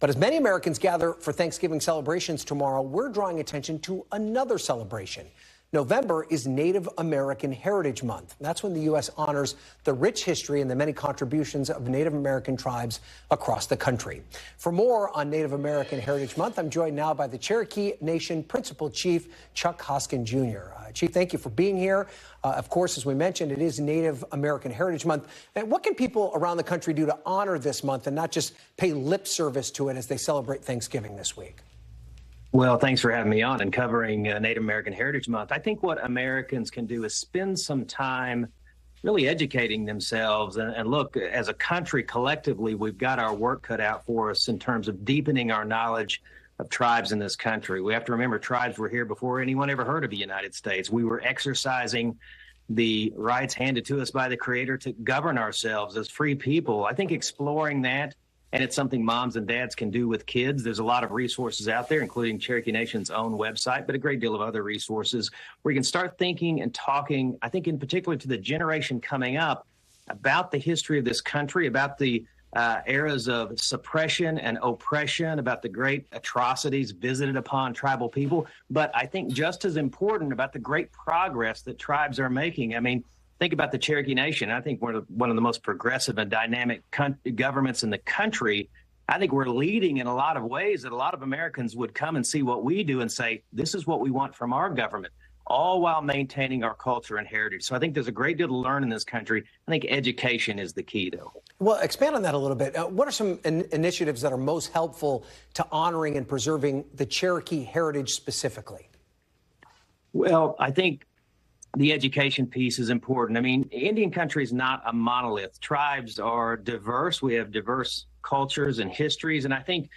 But as many Americans gather for Thanksgiving celebrations tomorrow, we're drawing attention to another celebration. November is Native American Heritage Month. That's when the U.S. honors the rich history and the many contributions of Native American tribes across the country. For more on Native American Heritage Month, I'm joined now by the Cherokee Nation Principal Chief, Chuck Hoskin, Jr. Chief, thank you for being here. Of course, as we mentioned, it is Native American Heritage Month. And what can people around the country do to honor this month and not just pay lip service to it as they celebrate Thanksgiving this week? Well, thanks for having me on and covering Native American Heritage Month. I think what Americans can do is spend some time really educating themselves. And look, as a country, collectively, we've got our work cut out for us in terms of deepening our knowledge of tribes in this country. We have to remember tribes were here before anyone ever heard of the United States. We were exercising the rights handed to us by the Creator to govern ourselves as free people. I think exploring that, and it's something moms and dads can do with kids. There's a lot of resources out there, including Cherokee Nation's own website, but a great deal of other resources where you can start thinking and talking, I think in particular to the generation coming up, about the history of this country, about the eras of suppression and oppression, about the great atrocities visited upon tribal people. But I think just as important about the great progress that tribes are making. I mean, think about the Cherokee Nation. I think we're one of the most progressive and dynamic governments in the country. I think we're leading in a lot of ways that a lot of Americans would come and see what we do and say, this is what we want from our government, all while maintaining our culture and heritage. So I think there's a great deal to learn in this country. I think education is the key, though. Well, expand on that a little bit. What are some initiatives that are most helpful to honoring and preserving the Cherokee heritage specifically? Well, I think the education piece is important. I mean, Indian country is not a monolith. Tribes are diverse. We have diverse cultures and histories. And I think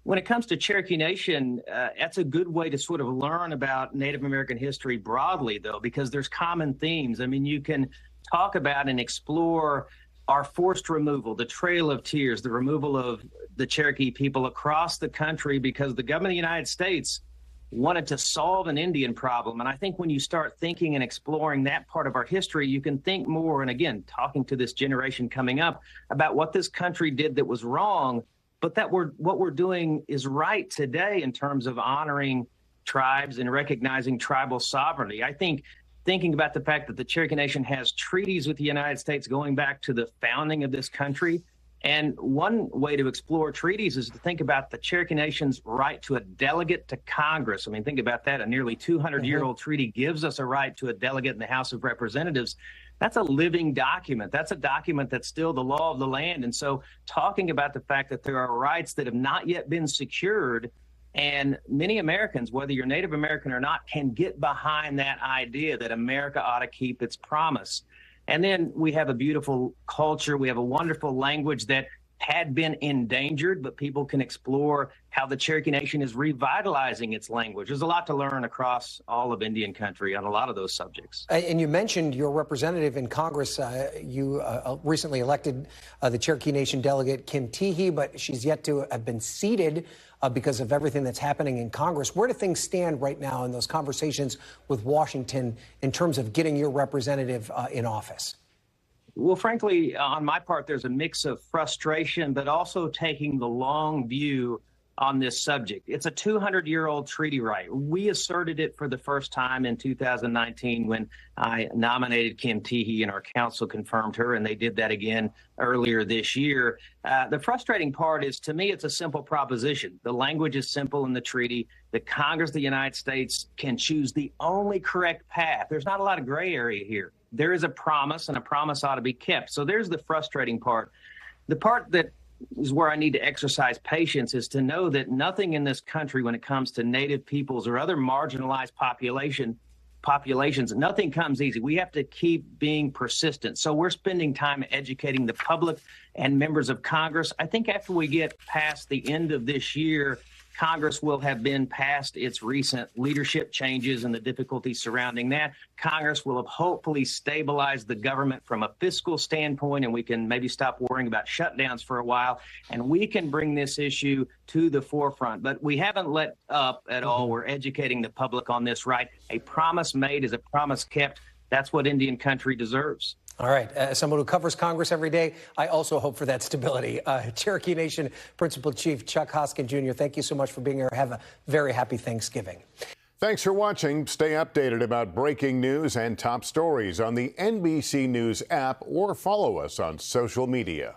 when it comes to Cherokee Nation, that's a good way to sort of learn about Native American history broadly, though, because there's common themes. I mean, you can talk about and explore our forced removal, the Trail of Tears, the removal of the Cherokee people across the country because the government of the United States wanted to solve an Indian problem. And I think when you start thinking and exploring that part of our history, you can think more, and again, talking to this generation coming up about what this country did that was wrong, but that what we're doing is right today in terms of honoring tribes and recognizing tribal sovereignty. I think thinking about the fact that the Cherokee Nation has treaties with the United States going back to the founding of this country. And one way to explore treaties is to think about the Cherokee Nation's right to a delegate to Congress. I mean, think about that. A nearly 200-year-old treaty gives us a right to a delegate in the House of Representatives. That's a living document. That's a document that's still the law of the land. And so talking about the fact that there are rights that have not yet been secured, and many Americans, whether you're Native American or not, can get behind that idea that America ought to keep its promise. And then we have a beautiful culture. We have a wonderful language that had been endangered, but people can explore how the Cherokee Nation is revitalizing its language. There's a lot to learn across all of Indian country on a lot of those subjects. And you mentioned your representative in Congress. You recently elected the Cherokee Nation delegate, Kim Teehee, but she's yet to have been seated because of everything that's happening in Congress. Where do things stand right now in those conversations with Washington in terms of getting your representative in office? Well, frankly, on my part, there's a mix of frustration, but also taking the long view on this subject. It's a 200-year-old treaty right. We asserted it for the first time in 2019 when I nominated Kim Teehee and our council confirmed her, and they did that again earlier this year. The frustrating part is, to me, it's a simple proposition. The language is simple in the treaty. The Congress of the United States can choose the only correct path. There's not a lot of gray area here. There is a promise, and a promise ought to be kept. So there's the frustrating part. The part that is where I need to exercise patience is to know that nothing in this country, when it comes to Native peoples or other marginalized populations, nothing comes easy. We have to keep being persistent. So we're spending time educating the public and members of Congress. I think after we get past the end of this year, Congress will have been past its recent leadership changes and the difficulties surrounding that. Congress will have hopefully stabilized the government from a fiscal standpoint, and we can maybe stop worrying about shutdowns for a while, and we can bring this issue to the forefront. But we haven't let up at all. We're educating the public on this right. A promise made is a promise kept. That's what Indian country deserves. All right. As someone who covers Congress every day, I also hope for that stability. Cherokee Nation Principal Chief Chuck Hoskin Jr., thank you so much for being here. Have a very happy Thanksgiving. Thanks for watching. Stay updated about breaking news and top stories on the NBC News app or follow us on social media.